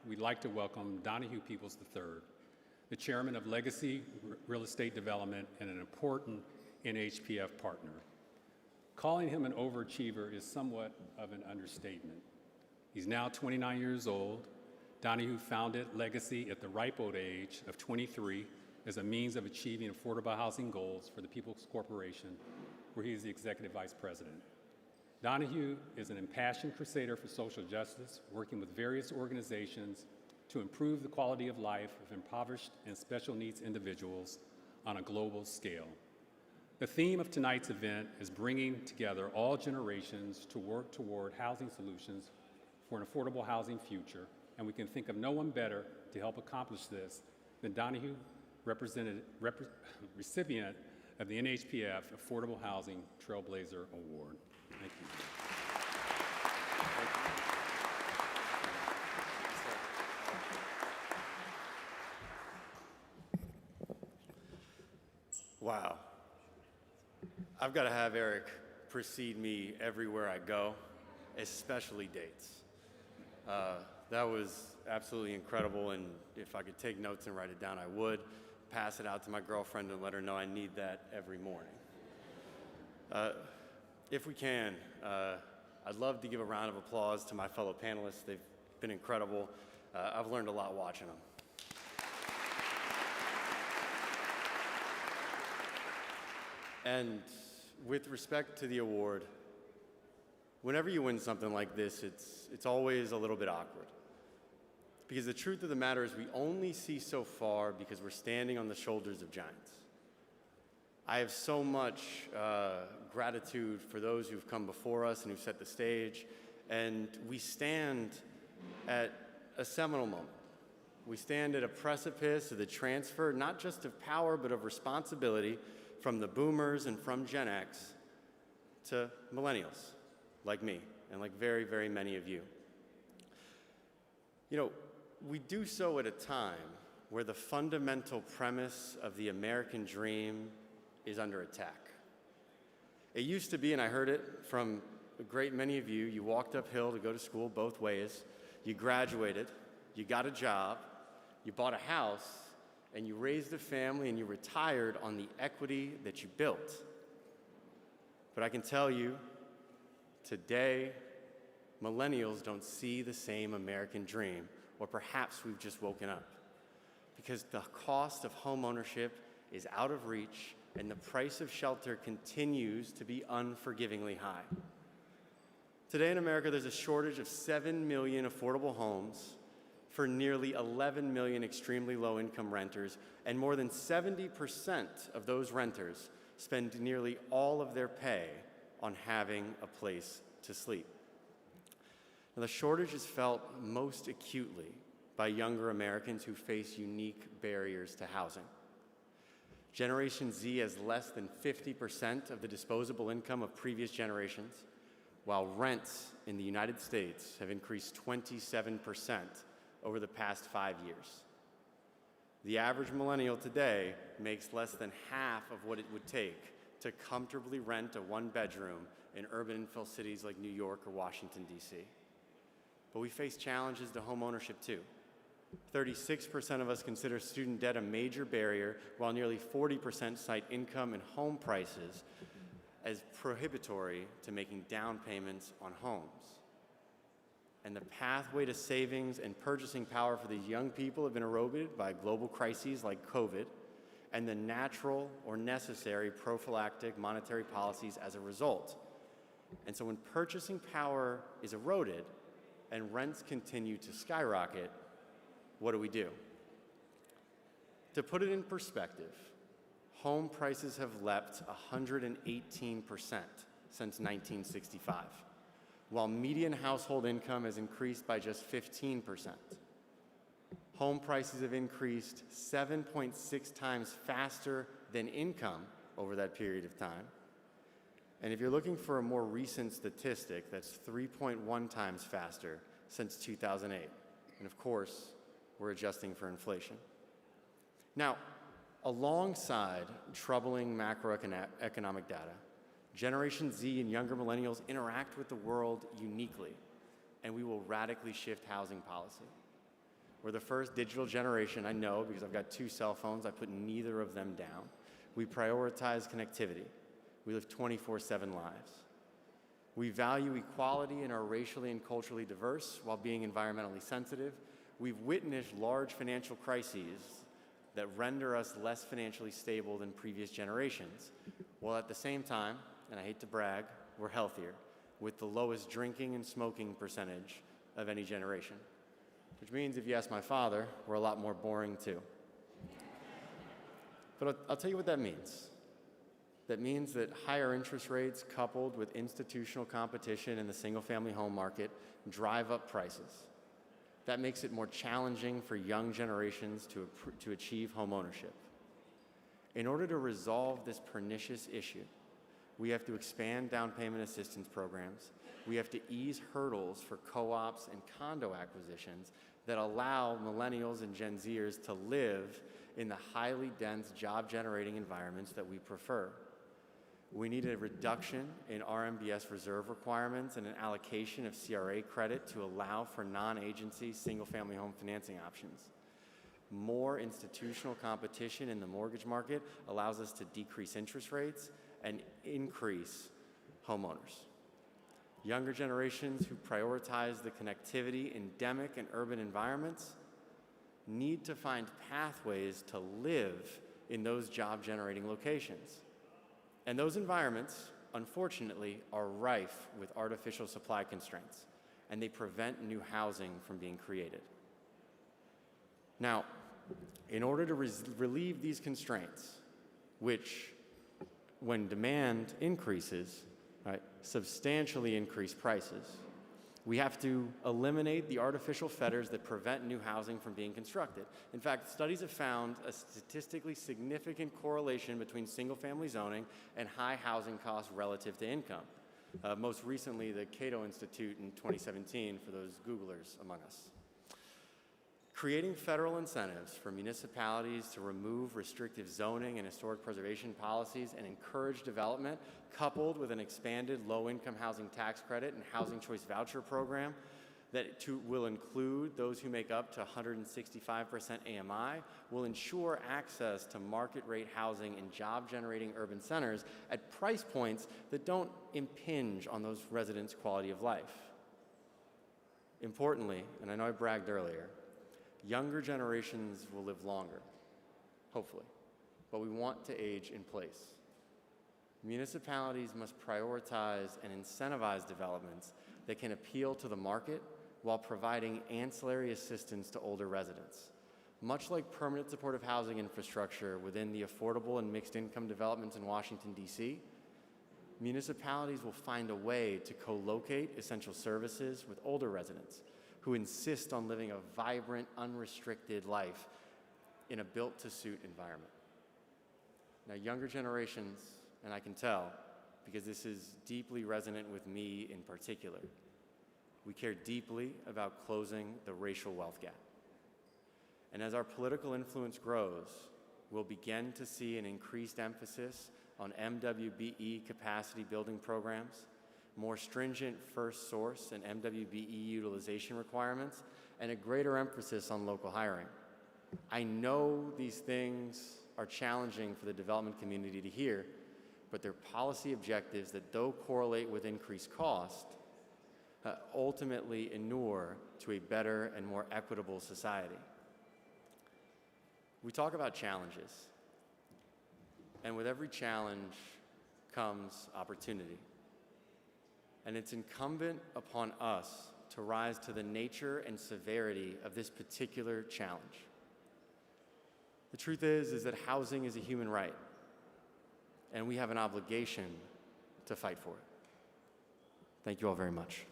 we'd like to welcome Donahue Peebles III, the chairman of Legacy Real Estate Development and an important NHPF partner. Calling him an overachiever is somewhat of an understatement. He's now 29 years old. Donahue founded Legacy at the ripe old age of 23 as a means of achieving affordable housing goals for the People's Corporation, where he is the executive vice president. Donahue is an impassioned crusader for social justice, working with various organizations to improve the quality of life of impoverished and special needs individuals on a global scale. The theme of tonight's event is bringing together all generations to work toward housing solutions for an affordable housing future, and we can think of no one better to help accomplish this than Donahue, recipient of the NHPF Affordable Housing Trailblazer Award. Thank you. Wow. I've got to have Eric precede me everywhere I go, especially dates. That was absolutely incredible, and if I could take notes and write it down, I would. Pass it out to my girlfriend and let her know I need that every morning. If we can, I'd love to give a round of applause to my fellow panelists. They've been incredible. I've learned a lot watching them. And with respect to the award, whenever you win something like this, it's always a little bit awkward. Because the truth of the matter is we only see so far because we're standing on the shoulders of giants. I have so much gratitude for those who've come before us and who've set the stage, and we stand at a seminal moment. We stand at a precipice of the transfer, not just of power, but of responsibility from the boomers and from Gen X to millennials, like me, and like very, very many of you. You know, we do so at a time where the fundamental premise of the American dream is under attack. It used to be, and I heard it from a great many of you, you walked uphill to go to school both ways, you graduated, you got a job, you bought a house, and you raised a family, and you retired on the equity that you built. But I can tell you, today, millennials don't see the same American dream, or perhaps we've just woken up, because the cost of home ownership is out of reach, and the price of shelter continues to be unforgivingly high. Today in America, there's a shortage of 7 million affordable homes for nearly 11 million extremely low-income renters, and more than 70% of those renters spend nearly all of their pay on having a place to sleep. Now, the shortage is felt most acutely by younger Americans who face unique barriers to housing. Generation Z has less than 50% of the disposable income of previous generations, while rents in the United States have increased 27% over the past 5 years. The average millennial today makes less than half of what it would take to comfortably rent a one-bedroom in urban infill cities like New York or Washington, D.C. But we face challenges to home ownership too. 36% of us consider student debt a major barrier, while nearly 40% cite income and home prices as prohibitory to making down payments on homes. And the pathway to savings and purchasing power for these young people have been eroded by global crises like COVID and the natural or necessary prophylactic monetary policies as a result. And so when purchasing power is eroded and rents continue to skyrocket, what do? To put it in perspective, home prices have leapt 118% since 1965, while median household income has increased by just 15%. Home prices have increased 7.6 times faster than income over that period of time. And if you're looking for a more recent statistic, that's 3.1 times faster since 2008. And of course, we're adjusting for inflation. Now, alongside troubling macroeconomic data, Generation Z and younger millennials interact with the world uniquely, and we will radically shift housing policy. We're the first digital generation, I know, because I've got 2 cell phones. I put neither of them down. We prioritize connectivity. We live 24/7 lives. We value equality and are racially and culturally diverse while being environmentally sensitive. We've witnessed large financial crises that render us less financially stable than previous generations, while at the same time, and I hate to brag, we're healthier, with the lowest drinking and smoking percentage of any generation. Which means, if you ask my father, we're a lot more boring too. But I'll tell you what that means. That means that higher interest rates coupled with institutional competition in the single-family home market drive up prices. That makes it more challenging for young generations to achieve home ownership. In order to resolve this pernicious issue, we have to expand down payment assistance programs. We have to ease hurdles for co-ops and condo acquisitions that allow millennials and Gen Zers to live in the highly dense job-generating environments that we prefer. We need a reduction in RMBS reserve requirements and an allocation of CRA credit to allow for non-agency single-family home financing options. More institutional competition in the mortgage market allows us to decrease interest rates and increase homeowners. Younger generations who prioritize the connectivity endemic and urban environments need to find pathways to live in those job-generating locations. And those environments, unfortunately, are rife with artificial supply constraints, and they prevent new housing from being created. Now, in order to relieve these constraints, which, when demand increases, substantially increase prices, we have to eliminate the artificial fetters that prevent new housing from being constructed. In fact, studies have found a statistically significant correlation between single-family zoning and high housing costs relative to income. Most recently, the Cato Institute in 2017, for those Googlers among us. Creating federal incentives for municipalities to remove restrictive zoning and historic preservation policies and encourage development, coupled with an expanded low-income housing tax credit and housing choice voucher program that will include those who make up to 165% AMI, will ensure access to market-rate housing in job-generating urban centers at price points that don't impinge on those residents' quality of life. Importantly, and I know I bragged earlier, younger generations will live longer, hopefully, but we want to age in place. Municipalities must prioritize and incentivize developments that can appeal to the market while providing ancillary assistance to older residents. Much like permanent supportive housing infrastructure within the affordable and mixed income developments in Washington, D.C., municipalities will find a way to co-locate essential services with older residents who insist on living a vibrant, unrestricted life in a built-to-suit environment. Now, younger generations, and I can tell, because this is deeply resonant with me in particular, we care deeply about closing the racial wealth gap. And as our political influence grows, we'll begin to see an increased emphasis on MWBE capacity building programs, more stringent first source and MWBE utilization requirements, and a greater emphasis on local hiring. I know these things are challenging for the development community to hear, but they're policy objectives that, though correlate with increased cost, ultimately inure to a better and more equitable society. We talk about challenges, and with every challenge comes opportunity. And it's incumbent upon us to rise to the nature and severity of this particular challenge. The truth is that housing is a human right, and we have an obligation to fight for it. Thank you all very much.